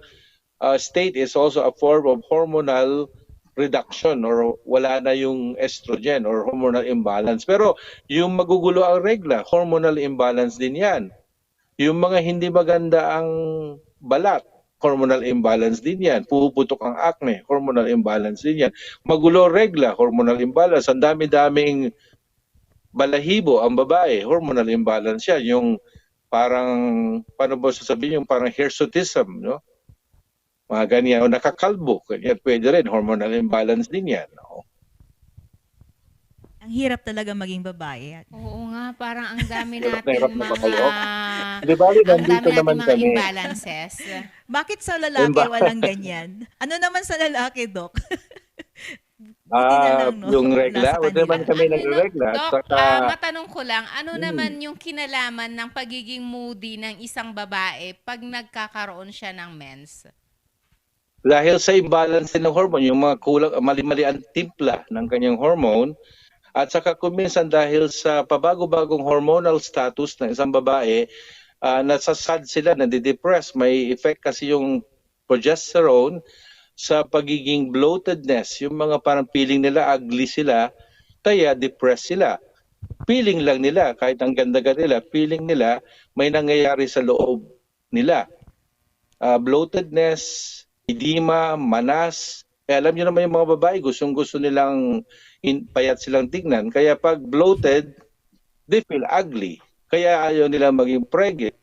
state is also a form of hormonal reduction or wala na yung estrogen or hormonal imbalance. Pero yung magugulo ang regla, hormonal imbalance din yan. Yung mga hindi maganda ang balat, hormonal imbalance din yan. Puputok ang acne, hormonal imbalance din yan. Magulo regla, hormonal imbalance. Ang dami-daming balahibo ang babae, hormonal imbalance yan. Yung parang, paano ba sasabihin, yung parang hirsutism, no? Mga ganyan, o nakakalbo, ganyan, pwede rin, hormonal imbalance din yan. No? Ang hirap talaga maging babae. Oo nga, parang ang dami Hirap na natin hirap na mga makakalok. Di ba, ang nandito dami natin naman mga kami. imbalances. Bakit sa lalaki walang ganyan? Ano naman sa lalaki, Doc? Buti na lang, no? Yung Wala regla, sa o naman kanila. kami nagregla. Doc, Saka, matanong ko lang, ano naman yung kinalaman ng pagiging moody ng isang babae pag nagkakaroon siya ng mens? dahil sa imbalance ng hormone, yung mga kulang, mali-mali ang timpla ng kanyang hormone, at saka kuminsan dahil sa pabago-bagong hormonal status ng isang babae, nasasad sila, nadidepress. May effect kasi yung progesterone sa pagiging bloatedness. Yung mga parang feeling nila, ugly sila, kaya depressed sila. Feeling lang nila, kahit ang ganda-ganda nila, feeling nila may nangyayari sa loob nila. Bloatedness, edema, manas. Alam niyo naman yung mga babae, gustong-gusto nilang payat silang tignan. Kaya pag bloated, they feel ugly. Kaya ayaw nila maging preggy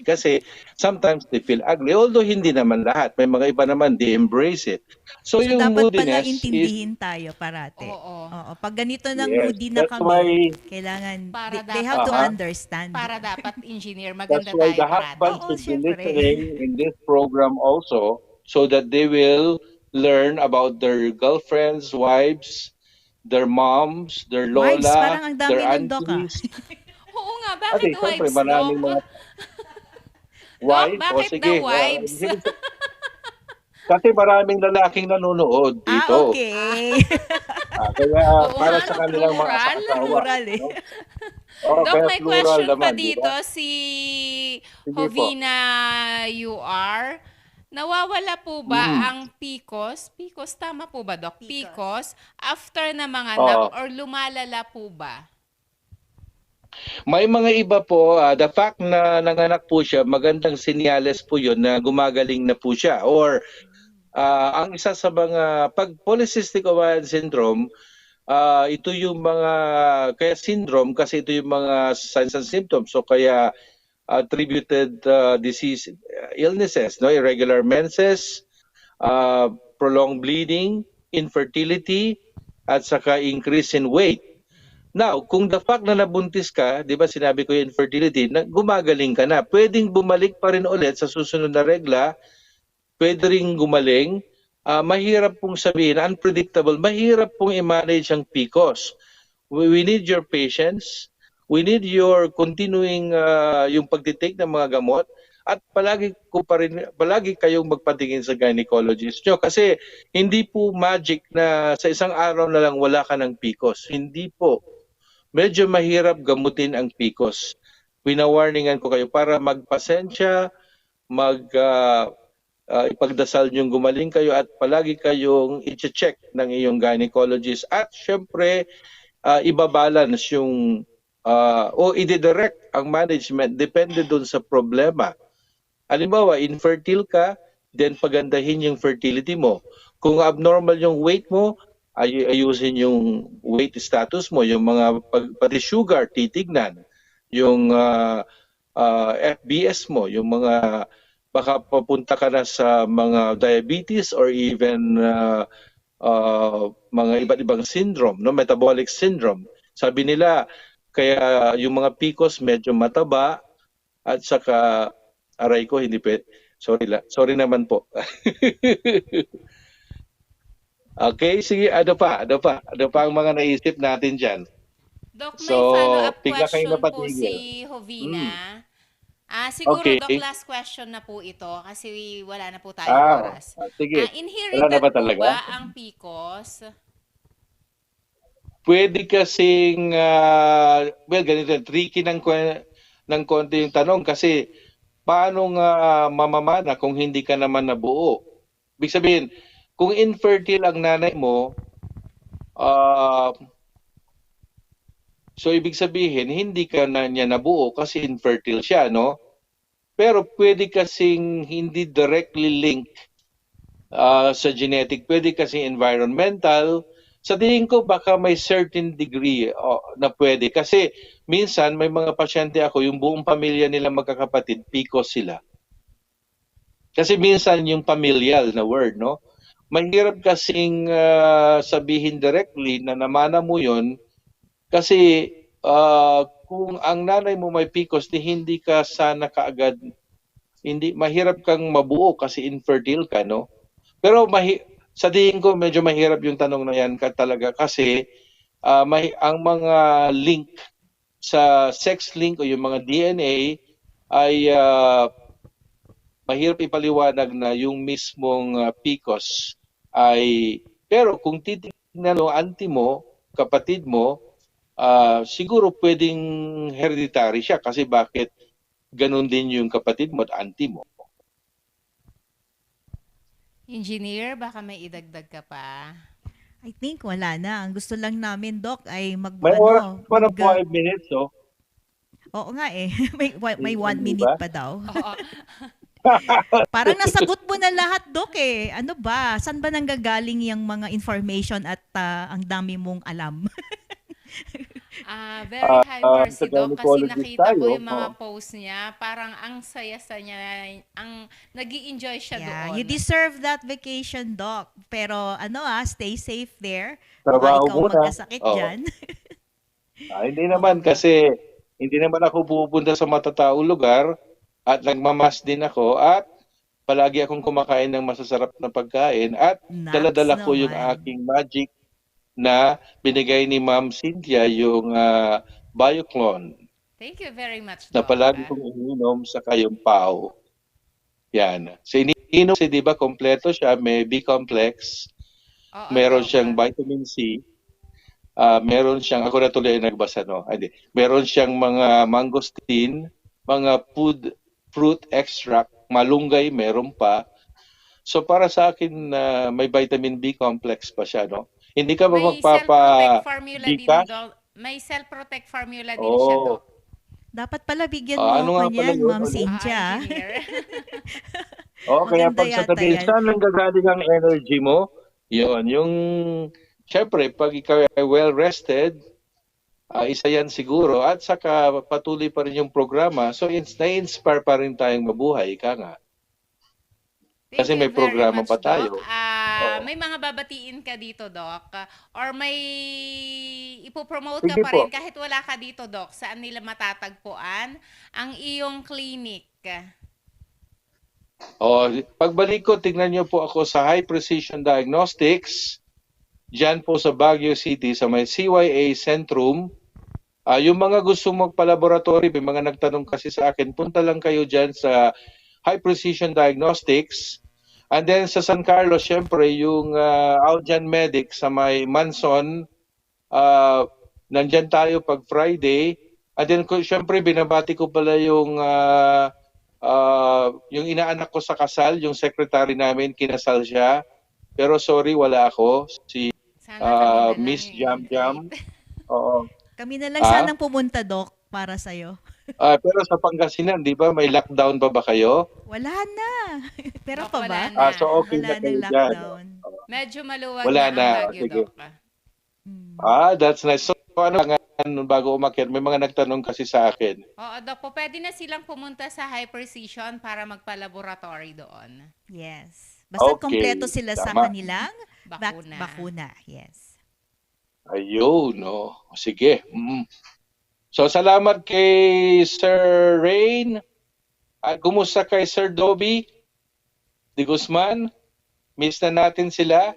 kasi sometimes they feel ugly. Although hindi naman lahat. May mga iba naman, they embrace it. So yung dapat moodiness pala intindihin tayo parate. Oo. Pag ganito ng Yes, moody na that's kami, why- kailangan, Para they have to dapat- understand. Para dapat engineer, That's maganda why tayo the parati. husbands Oo, should be syempre. listening in this program also so that they will learn about their girlfriends, wives, their moms, their lola, Wives, parang ang dami their nun, Doc, aunties. Oo nga, Ate, bakit siyempre, wives, maraming Doc? mga Doc, wife. bakit daw wives? Kasi maraming lalaking nanonood dito. Okay. Kaya Oo para nga, sa kanilang mga plural. asawa. Plural eh. Oh, Doc, kaya may plural question pa naman, di dito. ba? Si Sige Jovina UR. Nawawala po ba ang PCOS? PCOS, tama po ba, Doc? PCOS after na mga anak or lumalala po ba? May mga iba po, the fact na nanganak po siya, magandang senyales po yun na gumagaling na po siya. Or ang isa sa mga, pag polycystic ovarian syndrome, ito yung mga, kaya syndrome kasi ito yung mga signs and symptoms. So kaya attributed disease illnesses, no? Irregular menses, prolonged bleeding, infertility, at saka increase in weight. Now, kung the fact na nabuntis ka, di ba sinabi ko yung infertility, na gumagaling ka na, pwedeng bumalik pa rin ulit sa susunod na regla, pwede rin gumaling, mahirap pong sabihin, unpredictable, mahirap pong i-manage ang PCOS. We need your patience, we need your continuing yung pagtitake ng mga gamot, at palagi kayong magpatingin sa gynecologist nyo kasi hindi po magic na sa isang araw na lang wala ka ng PCOS. Hindi po. Medyo mahirap gamutin ang PCOS. Winawarningan ko kayo para magpasensya, ipagdasal niyong gumaling kayo at palagi kayong i-check ng iyong gynecologist. At syempre, ibabalance yung i-direct ang management depende dun sa problema. Halimbawa, infertile ka, then pagandahin yung fertility mo. Kung abnormal yung weight mo, ayusin yung weight status mo, yung mga pati sugar, titignan. Yung FBS mo, yung mga baka papunta ka na sa mga diabetes or even mga iba't ibang syndrome, no? Metabolic syndrome. Sabi nila, kaya yung mga PCOS medyo mataba at saka aray ko hindi pwede. Sorry naman po. Okay, sige, ano pa ang mga naisip natin dyan? Doc, may So, follow-up bigla kayo question po napatigil. si Jovina. Siguro, Okay. Doc, last question na po ito kasi wala na po tayong oras. Sige. Wala Inherited na ba po talaga? ba ang PCOS? Pwede kasing, ganito, tricky ng konti yung tanong kasi paano nga mamamana kung hindi ka naman nabuo? Ibig sabihin, kung infertile ang nanay mo, so ibig sabihin, hindi ka na niya nabuo kasi infertile siya, no? Pero pwede kasing hindi directly link sa genetic, pwede kasing environmental. Sa tingin ko baka may certain degree na pwede. Kasi minsan may mga pasyente ako, yung buong pamilya nila magkakapatid, PCOS sila. Kasi minsan yung familial na word, no? Mahirap kasing sabihin directly na namana mo yun kasi kung ang nanay mo may PCOS, hindi ka sana kaagad, mahirap kang mabuo kasi infertile ka, no? Pero sa tingin ko medyo mahirap yung tanong na yan talaga kasi ang mga link sa sex link o yung mga DNA ay mahirap ipaliwanag na yung mismong PCOS ay, pero kung titignan mo, auntie mo, kapatid mo, siguro pwedeng hereditary siya kasi bakit ganun din yung kapatid mo at auntie mo. Engineer, baka may idagdag ka pa. I think wala na. Ang gusto lang namin, Doc, ay May oras pa na 5 minutes, oh. Oo nga eh. may 1 minute pa daw. Oo. Parang nasagot mo na lahat, Doc eh. Ano ba? Saan ba nanggagaling yung mga information at ang dami mong alam? Very hyper si Doc kasi nakita ko yung mga post niya. Parang ang saya-saya niya. Nag-i-enjoy siya doon. You deserve that vacation, Doc. Pero stay safe there. Trabaho ikaw muna. magkasakit dyan. Hindi naman kasi hindi naman ako pupunta sa matataong lugar at nagmamas din ako at palagi akong kumakain ng masasarap na pagkain at dala-dala ko yung aking magic na binigay ni Ma'am Cynthia, yung Bioclone. Thank you very much, Na Doc. palagi kong ininom sa kayong pao. Yan. So iniinom kasi di ba kompleto siya, may B-complex, meron siyang vitamin C, meron siyang, ako na tuloy nagbasa, no? Meron siyang mga mangosteen, mga fruit extract, malunggay, meron pa. So para sa akin, may vitamin B complex pa siya, no? Hindi ka ba May cell-protect formula din siya, Doc. Dapat pala bigyan mo ako niyan, Ma'am Cynthia. Kaya pag sa tabi, saan nanggagaling ang energy mo? Yun, yung, syempre, pag ikaw ay well-rested, isa yan siguro, at saka patuloy pa rin yung programa, so na-inspire pa rin tayong mabuhay, ika nga. Kasi may programa pa tayo. May mga babatiin ka dito, Doc? Or may ipopromote ka pa rin kahit wala ka dito, Doc? Saan nila matatagpuan ang iyong clinic? Pagbalik ko, tingnan niyo po ako sa High Precision Diagnostics, dyan po sa Baguio City, sa may CYA Centrum. Yung mga gusto magpa-laboratory, may mga nagtanong kasi sa akin, punta lang kayo dyan sa High Precision Diagnostics. And then sa San Carlos, syempre, yung Aujan Medic sa may Manson, nandyan tayo pag Friday. And then, syempre, binabati ko pala yung inaanak ko sa kasal, yung secretary namin, kinasal siya. Pero sorry, wala ako. Si Miss Jam Jam. Kami na lang sanang pumunta, Doc, para sa'yo. Pero sa Pangasinan, di ba, may lockdown pa ba kayo? Wala na. Pero pa ba? So okay wala na kayo lockdown. dyan. Medyo maluwag Wala na ang Baguio, sige. Doc. That's nice. So ano bago umakyat, may mga nagtanong kasi sa akin. Oo, Doc, pwede na silang pumunta sa High Precision para magpa-laboratory doon. Yes. Basta kompleto sila sa kanilang bakuna. Yes. Ayun, no. Sige. So, salamat kay Sir Rain. At kumusta kay Sir Dobby de Guzman? Miss na natin sila.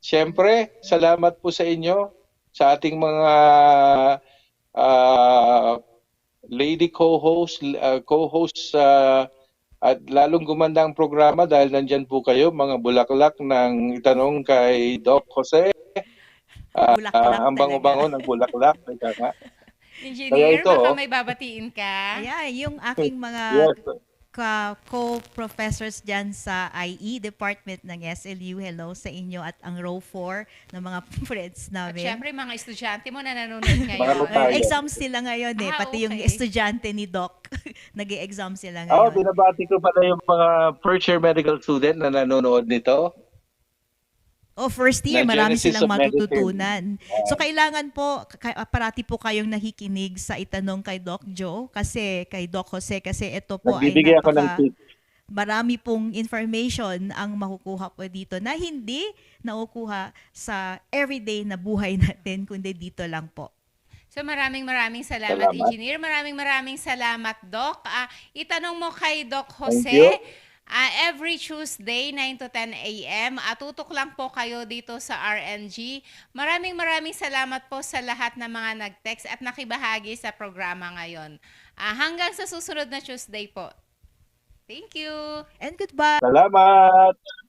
Siyempre, salamat po sa inyo, sa ating mga lady co-host, at lalong gumanda ang programa dahil nandyan po kayo, mga bulaklak ng itanong kay Doc Jose. Ang bango-bango ng bulaklak. Engineer, baka may babatiin ka? Yung aking mga co-professors dyan sa IE Department ng SLU, hello sa inyo at ang row 4 ng mga friends namin. At syempre, mga estudyante mo na nanonood ngayon. Exams sila ngayon pati yung estudyante ni Doc. nag-e-exam sila Oh, ngayon. binabati ko pala yung mga first year medical student na nanonood nito. First year, Na marami Genesis silang of Medicine. matututunan. So, kailangan po, parati po kayong nakikinig sa itanong kay Doc Joe, kay Doc Jose, kasi ito po ay Nagbibigay ako ng tip. marami pong information ang makukuha po dito na hindi nakukuha sa everyday na buhay natin, kundi dito lang po. So maraming salamat, Engineer. Maraming salamat, Doc. Itanong mo kay Doc Thank Jose. you. Every Tuesday, 9 to 10 a.m. Tutok lang po kayo dito sa RNG. Maraming salamat po sa lahat ng mga nag-text at nakibahagi sa programa ngayon. Hanggang sa susunod na Tuesday po. Thank you. And goodbye. Salamat!